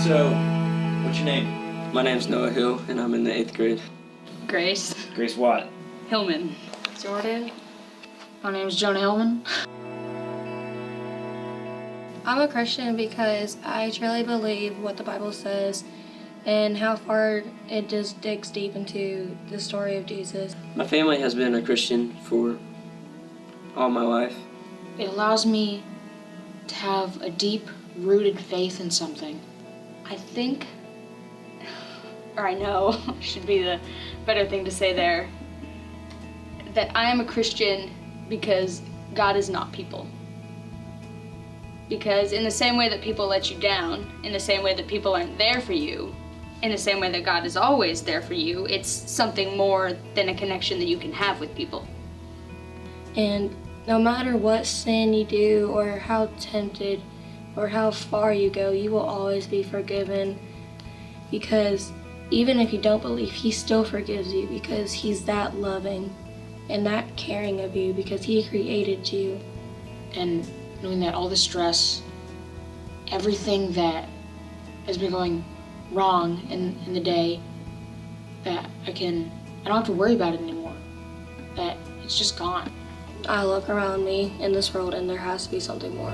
So, what's your name? My name's Noah Hill, and I'm in the 8th grade. Grace. Grace what? Hillman. Jordan. My name is Jonah Hillman. I'm a Christian because I truly believe what the Bible says and how far it just digs deep into the story of Jesus. My family has been a Christian for all my life. It allows me to have a deep-rooted faith in something. I think, or I know, should be the better thing to say there, that I am a Christian because God is not people. Because in the same way that people let you down, in the same way that people aren't there for you, in the same way that God is always there for you, it's something more than a connection that you can have with people. And no matter what sin you do or how tempted or how far you go, you will always be forgiven, because even if you don't believe, He still forgives you because He's that loving and that caring of you because He created you. And knowing that all the stress, everything that has been going wrong in the day, that I don't have to worry about it anymore. That it's just gone. I look around me in this world and there has to be something more.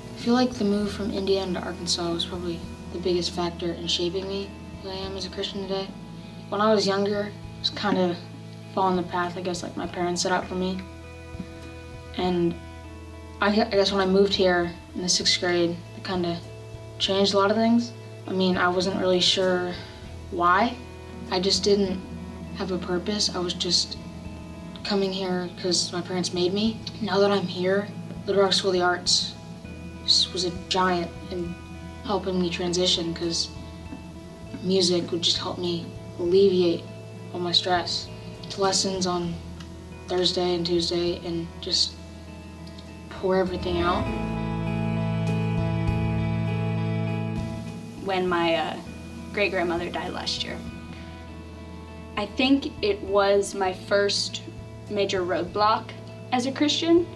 I feel like the move from Indiana to Arkansas was probably the biggest factor in shaping me who I am as a Christian today. When I was younger, I was kind of following the path, I guess, like my parents set out for me. And I guess when I moved here in the 6th grade, it kind of changed a lot of things. I mean, I wasn't really sure why. I just didn't have a purpose. I was just coming here because my parents made me. Now that I'm here, Little Rock School of the Arts was a giant in helping me transition, because music would just help me alleviate all my stress. To lessons on Thursday and Tuesday and just pour everything out. When my great-grandmother died last year, I think it was my first major roadblock as a Christian,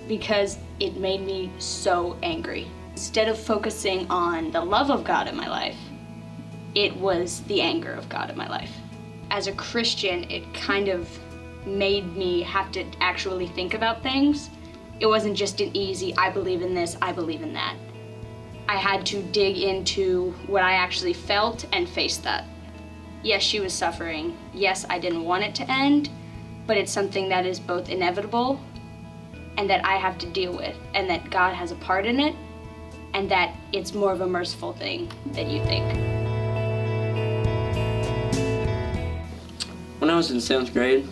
because it made me so angry. Instead of focusing on the love of God in my life, it was the anger of God in my life. As a Christian, it kind of made me have to actually think about things. It wasn't just an easy, I believe in this, I believe in that. I had to dig into what I actually felt and face that. Yes, she was suffering. Yes, I didn't want it to end, but it's something that is both inevitable and that I have to deal with, and that God has a part in it, and that it's more of a merciful thing than you think. When I was in 7th grade,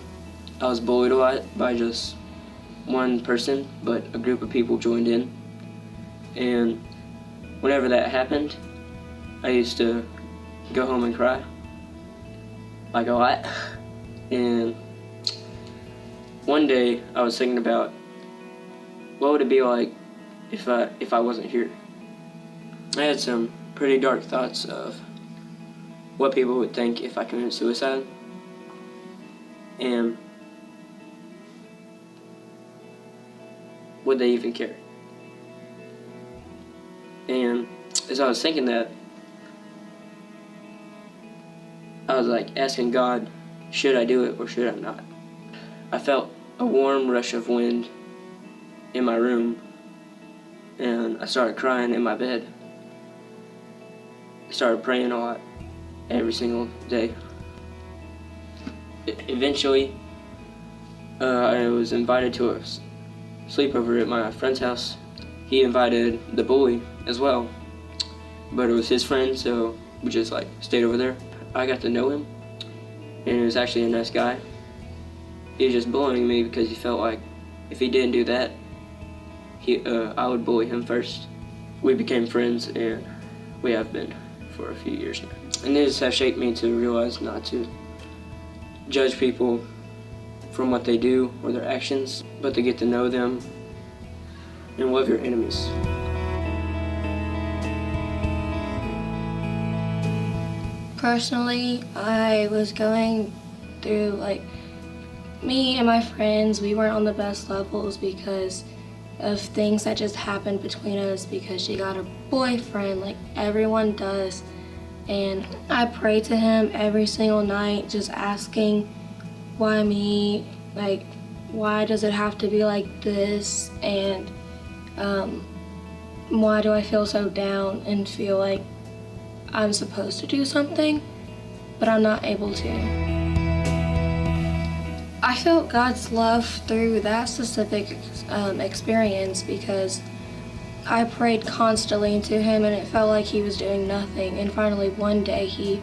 I was bullied a lot by just one person, but a group of people joined in. And whenever that happened, I used to go home and cry, like a lot. And one day I was thinking about, what would it be like if I wasn't here? I had some pretty dark thoughts of what people would think if I committed suicide. And would they even care? And as I was thinking that, I was like asking God, should I do it or should I not? I felt a warm rush of wind in my room, and I started crying in my bed. I started praying a lot, every single day. Eventually, I was invited to a sleepover at my friend's house. He invited the bully as well, but it was his friend, so we just stayed over there. I got to know him, and he was actually a nice guy. He was just bullying me because he felt like if he didn't do that, I would bully him first. We became friends, and we have been for a few years now. And these have shaped me to realize not to judge people from what they do or their actions, but to get to know them and love your enemies. Personally, I was going through, me and my friends, we weren't on the best levels because of things that just happened between us because she got a boyfriend like everyone does. And I pray to him every single night, just asking, why me? Like, why does it have to be like this? And why do I feel so down and feel like I'm supposed to do something, but I'm not able to? I felt God's love through that specific experience because I prayed constantly to him and it felt like he was doing nothing. And finally one day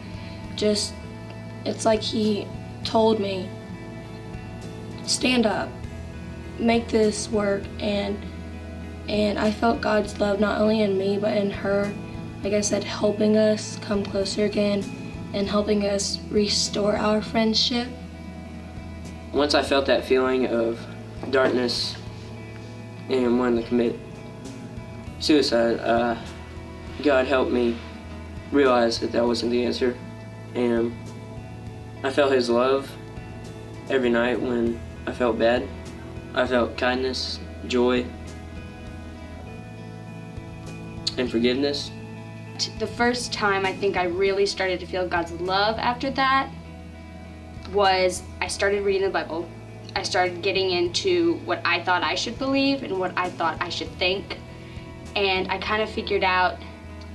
it's like he told me, stand up, make this work. And I felt God's love not only in me but in her, like I said, helping us come closer again and helping us restore our friendship. Once I felt that feeling of darkness and wanting to commit suicide, God helped me realize that that wasn't the answer. And I felt his love every night when I felt bad. I felt kindness, joy, and forgiveness. The first time I think I really started to feel God's love after that was I started reading the Bible. I started getting into what I thought I should believe and what I thought I should think. And I kind of figured out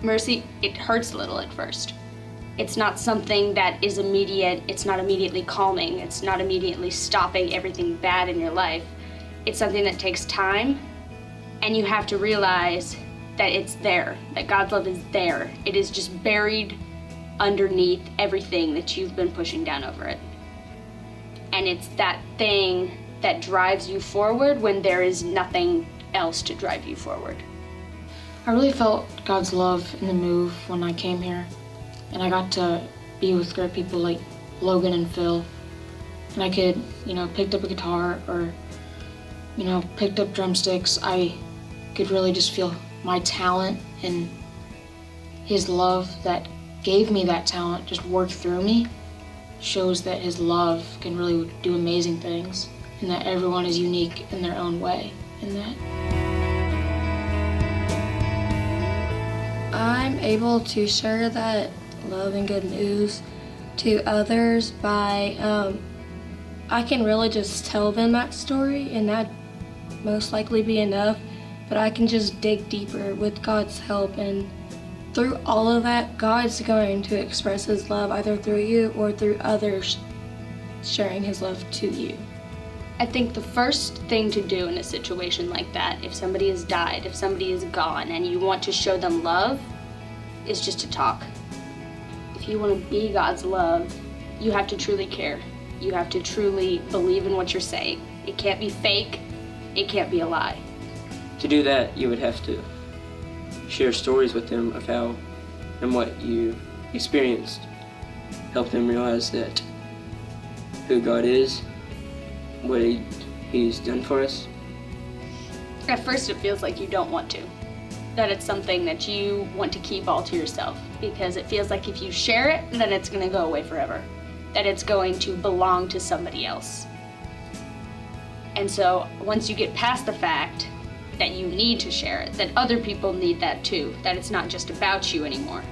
mercy, it hurts a little at first. It's not something that is immediate, it's not immediately calming, it's not immediately stopping everything bad in your life. It's something that takes time, and you have to realize that it's there, that God's love is there. It is just buried underneath everything that you've been pushing down over it. And it's that thing that drives you forward when there is nothing else to drive you forward. I really felt God's love in the move when I came here, and I got to be with great people like Logan and Phil. And I could, picked up a guitar or, picked up drumsticks. I could really just feel my talent and his love that gave me that talent just work through me. Shows that his love can really do amazing things and that everyone is unique in their own way in that. I'm able to share that love and good news to others by, I can really just tell them that story and that most likely be enough, but I can just dig deeper with God's help, and through all of that, God's going to express his love either through you or through others sharing his love to you. I think the first thing to do in a situation like that, if somebody has died, if somebody is gone, and you want to show them love, is just to talk. If you want to be God's love, you have to truly care. You have to truly believe in what you're saying. It can't be fake. It can't be a lie. To do that, you would have to share stories with them of how and what you experienced. Help them realize that who God is, what he's done for us. At first it feels like you don't want to. That it's something that you want to keep all to yourself, because it feels like if you share it, then it's going to go away forever. That it's going to belong to somebody else. And so once you get past the fact that you need to share it, that other people need that too, that it's not just about you anymore.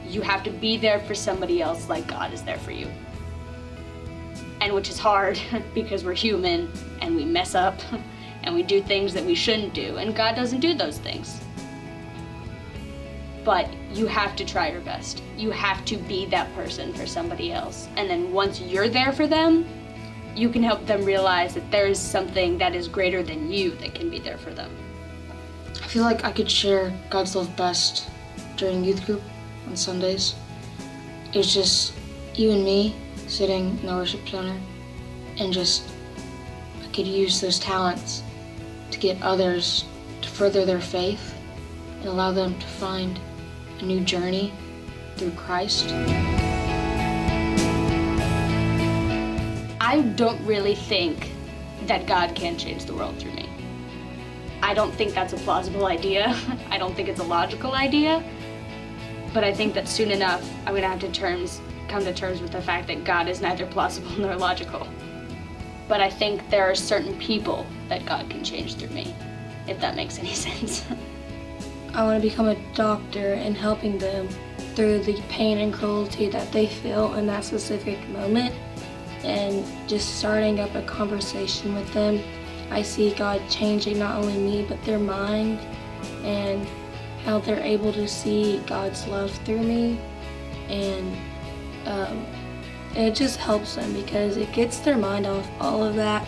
You have to be there for somebody else like God is there for you. And which is hard because we're human and we mess up and we do things that we shouldn't do, and God doesn't do those things. But you have to try your best. You have to be that person for somebody else. And then once you're there for them, you can help them realize that there is something that is greater than you that can be there for them. I feel like I could share God's love best during youth group on Sundays. It was just you and me sitting in the worship center, and I could use those talents to get others to further their faith and allow them to find a new journey through Christ. I don't really think that God can change the world through me. I don't think that's a plausible idea. I don't think it's a logical idea. But I think that soon enough, I'm gonna have to come to terms with the fact that God is neither plausible nor logical. but I think there are certain people that God can change through me, if that makes any sense. I want to become a doctor and helping them through the pain and cruelty that they feel in that specific moment, and just starting up a conversation with them. I see God changing not only me but their mind, and how they're able to see God's love through me, and it just helps them because it gets their mind off all of that,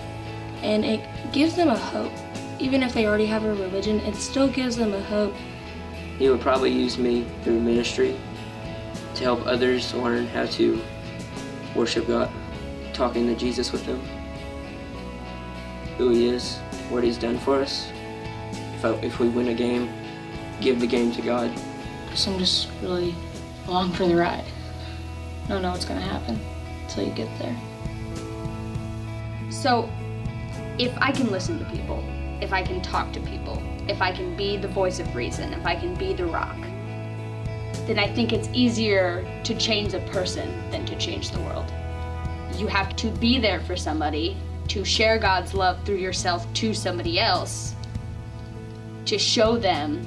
and it gives them a hope. Even if they already have a religion, it still gives them a hope. He would probably use me through ministry to help others learn how to worship God, talking to Jesus with them, who He is, what He's done for us. If we win a game, give the game to God. Because I'm just really along for the ride. I don't know what's going to happen until you get there. So, if I can listen to people, if I can talk to people, if I can be the voice of reason, if I can be the rock, then I think it's easier to change a person than to change the world. You have to be there for somebody, to share God's love through yourself to somebody else, to show them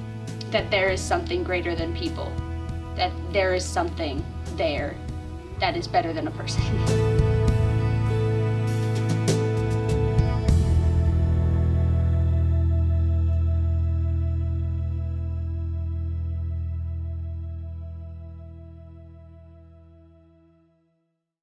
that there is something greater than people, that there is something there that is better than a person.